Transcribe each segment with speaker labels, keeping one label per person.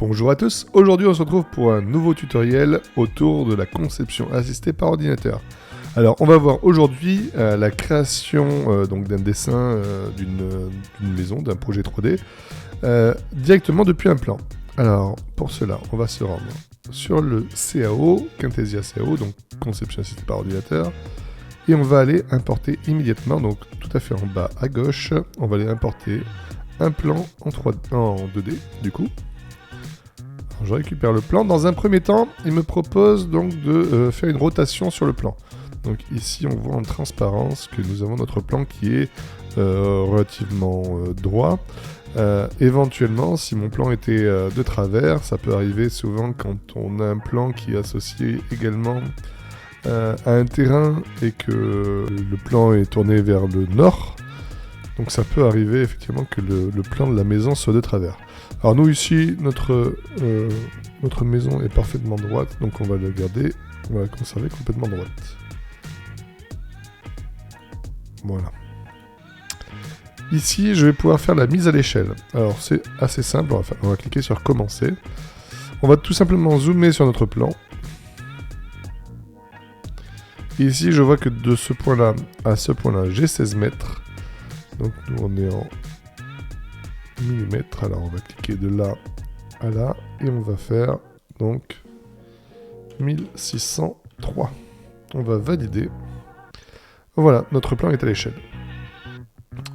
Speaker 1: Bonjour à tous, aujourd'hui on se retrouve pour un nouveau tutoriel autour de la conception assistée par ordinateur. Alors on va voir aujourd'hui la création donc d'un dessin d'une maison, d'un projet 3D, directement depuis un plan. Alors pour cela on va se rendre sur le CAO, Camtasia CAO, donc conception assistée par ordinateur, et on va aller importer immédiatement, donc tout à fait en bas à gauche, on va aller importer un plan en 2D du coup. Alors, je récupère le plan. Dans un premier temps, il me propose donc de faire une rotation sur le plan. Donc ici, on voit en transparence que nous avons notre plan qui est relativement droit. Éventuellement, si mon plan était de travers, ça peut arriver souvent quand on a un plan qui est associé également à un terrain et que le plan est tourné vers le nord. Donc ça peut arriver effectivement que le plan de la maison soit de travers. Alors nous ici, notre maison est parfaitement droite, donc on va la garder, on va la conserver complètement droite. Voilà. Ici, je vais pouvoir faire la mise à l'échelle. Alors c'est assez simple, on va cliquer sur commencer. On va tout simplement zoomer sur notre plan. Et ici, je vois que de ce point-là à ce point-là, j'ai 16 mètres. Donc nous on est en millimètres, alors on va cliquer de là à là et on va faire donc 1603. On va valider. Voilà, notre plan est à l'échelle.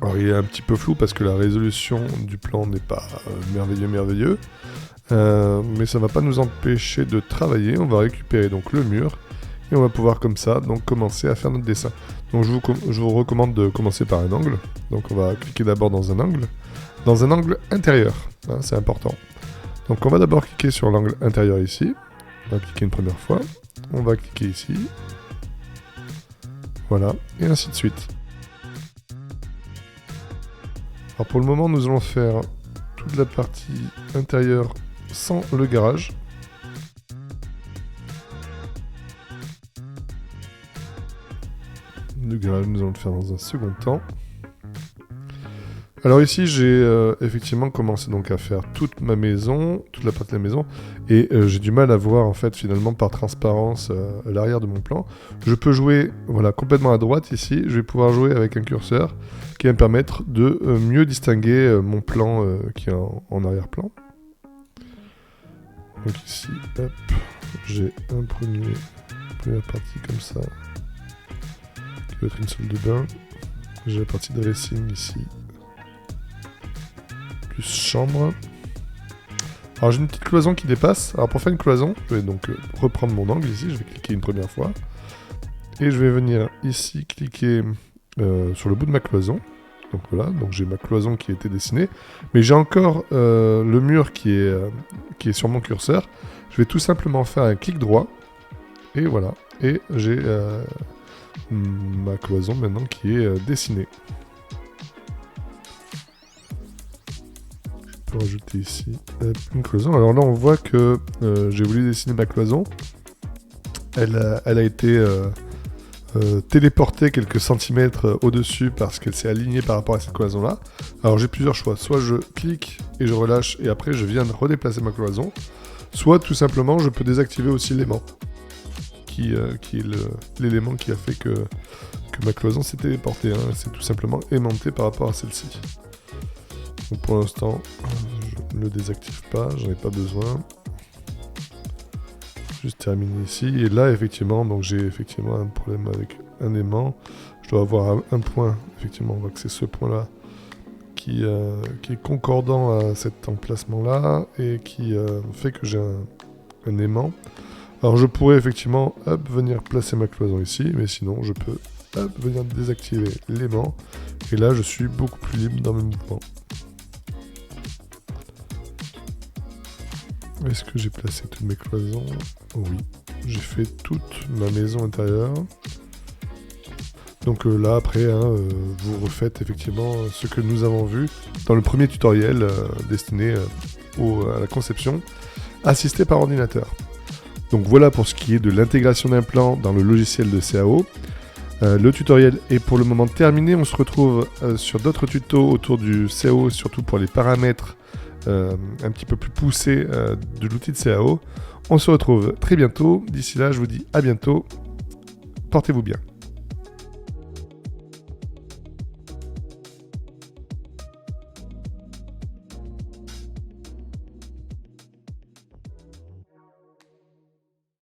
Speaker 1: Alors il est un petit peu flou parce que la résolution du plan n'est pas merveilleux, mais ça ne va pas nous empêcher de travailler. On va récupérer donc le mur et on va pouvoir comme ça donc commencer à faire notre dessin. Donc je vous recommande de commencer par un angle. Donc on va cliquer d'abord dans un angle intérieur, hein, c'est important. Donc on va d'abord cliquer sur l'angle intérieur ici. On va cliquer une première fois. On va cliquer ici. Voilà, et ainsi de suite. Alors pour le moment, nous allons faire toute la partie intérieure sans le garage. Le garage, nous allons le faire dans un second temps. Alors ici, j'ai effectivement commencé donc à faire toute ma maison, toute la partie de la maison, et j'ai du mal à voir en fait finalement par transparence l'arrière de mon plan. Je peux jouer voilà, complètement à droite ici, je vais pouvoir jouer avec un curseur qui va me permettre de mieux distinguer mon plan qui est en arrière-plan. Donc ici, hop, j'ai une première partie comme ça, qui va être une salle de bain. J'ai la partie dressing ici. Chambre. Alors j'ai une petite cloison qui dépasse. Alors pour faire une cloison, je vais donc reprendre mon angle ici. Je vais cliquer une première fois. Et je vais venir ici cliquer sur le bout de ma cloison. Donc voilà, donc j'ai ma cloison qui a été dessinée. Mais j'ai encore le mur qui est sur mon curseur. Je vais tout simplement faire un clic droit. Et voilà. Et j'ai ma cloison maintenant qui est dessinée. Rajouter ici une cloison. Alors là on voit que j'ai voulu dessiner ma cloison. Elle a été téléportée quelques centimètres au-dessus parce qu'elle s'est alignée par rapport à cette cloison là. Alors j'ai plusieurs choix. Soit je clique et je relâche et après je viens de redéplacer ma cloison. Soit tout simplement je peux désactiver aussi l'aimant qui est l'élément qui a fait que ma cloison s'est téléportée. Hein. C'est tout simplement aimanté par rapport à celle-ci. Donc pour l'instant, je ne le désactive pas, j'en ai pas besoin. Juste terminer ici. Et là, effectivement, donc j'ai effectivement un problème avec un aimant. Je dois avoir un point, effectivement, on voit que c'est ce point-là qui est concordant à cet emplacement-là et qui fait que j'ai un aimant. Alors je pourrais effectivement venir placer ma cloison ici, mais sinon je peux venir désactiver l'aimant. Et là, je suis beaucoup plus libre dans mes mouvements. Est-ce que j'ai placé toutes mes cloisons? Oui. J'ai fait toute ma maison intérieure. Donc là, après, vous refaites effectivement ce que nous avons vu dans le premier tutoriel destiné à la conception assistée par ordinateur. Donc voilà pour ce qui est de l'intégration d'un plan dans le logiciel de CAO. Le tutoriel est pour le moment terminé. On se retrouve sur d'autres tutos autour du CAO, surtout pour les paramètres un petit peu plus poussé de l'outil de CAO. On se retrouve très bientôt. D'ici là, je vous dis à bientôt. Portez-vous bien.